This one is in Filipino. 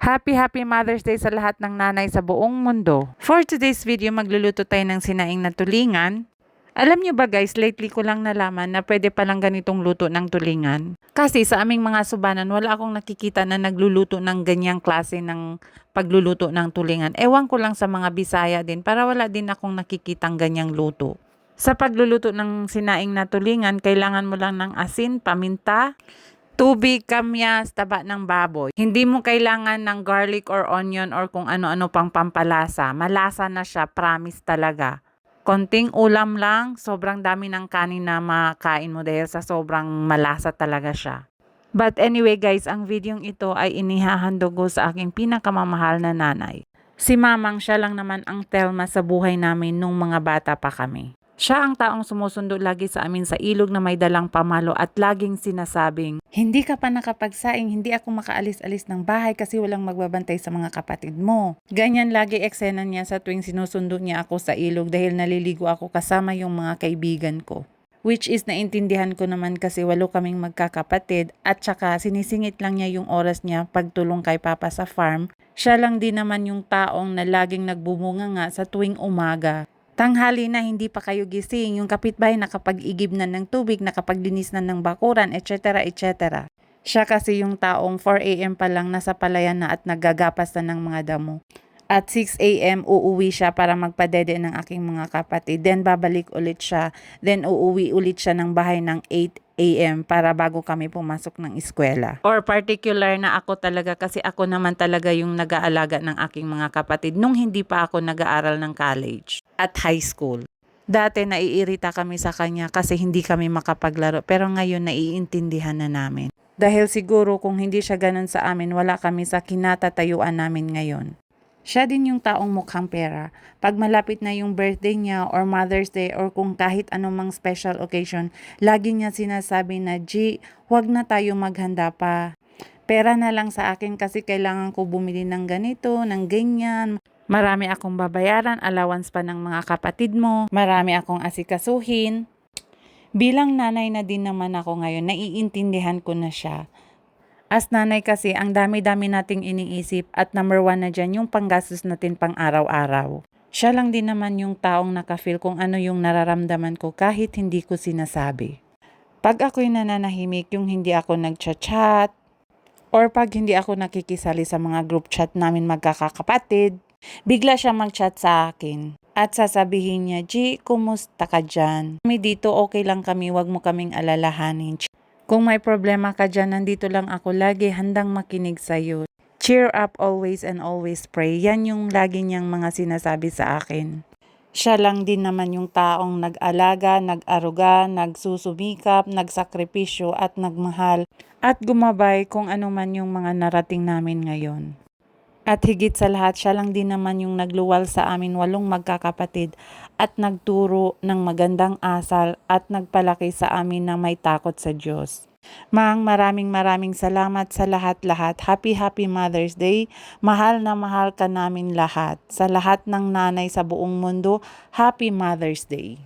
Happy Mother's Day sa lahat ng nanay sa buong mundo. For today's video, magluluto tayo ng sinaing na tulingan. Alam nyo ba guys, lately ko lang nalaman na pwede palang ganitong luto ng tulingan. Kasi sa aming mga subanan, wala akong nakikita na nagluluto ng ganyang klase ng pagluluto ng tulingan. Ewan ko lang sa mga Bisaya din, para wala din akong nakikitang ganyang luto. Sa pagluluto ng sinaing na tulingan, kailangan mo lang ng asin, paminta, tubig, kamyas, taba ng baboy. Hindi mo kailangan ng garlic or onion or kung ano-ano pang pampalasa. Malasa na siya, promise talaga. Konting ulam lang, sobrang dami ng kanin na makain mo dahil sa sobrang malasa talaga siya. But anyway guys, ang videong ito ay inihahandog ko sa aking pinakamamahal na nanay. Si Mamang, siya lang naman ang telma sa buhay namin nung mga bata pa kami. Siya ang taong sumusundo lagi sa amin sa ilog na may dalang pamalo at laging sinasabing, "Hindi ka pa nakapagsaing, hindi ako makaalis-alis ng bahay kasi walang magbabantay sa mga kapatid mo." Ganyan lagi eksena niya sa tuwing sinusundo niya ako sa ilog dahil naliligo ako kasama yung mga kaibigan ko. Which is naintindihan ko naman kasi 8 kaming magkakapatid at saka sinisingit lang niya yung oras niya pagtulong kay Papa sa farm. Siya lang din naman yung taong na laging nagbubunga nga sa tuwing umaga. Tanghali na hindi pa kayo gising, yung kapitbahay nakapag-igib na ng tubig, nakapaglinis na ng bakuran, etc. etc. Siya kasi yung taong 4 AM pa lang nasa palayan na at naggagapas na ng mga damo. At 6 AM uuwi siya para magpadede ng aking mga kapatid. Then babalik ulit siya. Then uuwi ulit siya ng bahay ng 8 AM para bago kami pumasok ng eskwela. Or particular na ako talaga kasi ako naman talaga yung nag-aalaga ng aking mga kapatid nung hindi pa ako nag-aaral ng college at high school. Dati naiirita kami sa kanya kasi hindi kami makapaglaro pero ngayon naiintindihan na namin. Dahil siguro kung hindi siya ganun sa amin, wala kami sa kinatatayuan namin ngayon. Siya din yung taong mukhang pera. Pag malapit na yung birthday niya or Mother's Day or kung kahit anumang special occasion, lagi niya sinasabi na, "G, huwag na tayo maghanda pa. Pera na lang sa akin kasi kailangan ko bumili ng ganito, ng ganyan. Marami akong babayaran, allowance pa ng mga kapatid mo. Marami akong asikasuhin." Bilang nanay na din naman ako ngayon, naiintindihan ko na siya. As nanay kasi, ang dami-dami nating iniisip at number 1 na dyan yung panggastos natin pang araw-araw. Siya lang din naman yung taong nakafeel kung ano yung nararamdaman ko kahit hindi ko sinasabi. Pag ako'y nananahimik, yung hindi ako nagchat-chat, or pag hindi ako nakikisali sa mga group chat namin magkakapatid, bigla siya mag-chat sa akin. At sasabihin niya, "G, kumusta ka dyan? Kami dito okay lang kami, wag mo kaming alalahanin. Kung may problema ka dyan, nandito lang ako lagi, handang makinig sa'yo. Cheer up always and always pray." Yan yung lagi niyang mga sinasabi sa akin. Siya lang din naman yung taong nag-alaga, nag-aruga, nagsusumikap, nagsakripisyo at nagmahal at gumabay kung ano man yung mga narating namin ngayon. At higit sa lahat, siya lang din naman yung nagluwal sa amin 8 magkakapatid at nagturo ng magandang asal at nagpalaki sa amin na may takot sa Diyos. Mang, maraming salamat sa lahat-lahat. Happy Mother's Day. Mahal na mahal ka namin lahat. Sa lahat ng nanay sa buong mundo, Happy Mother's Day.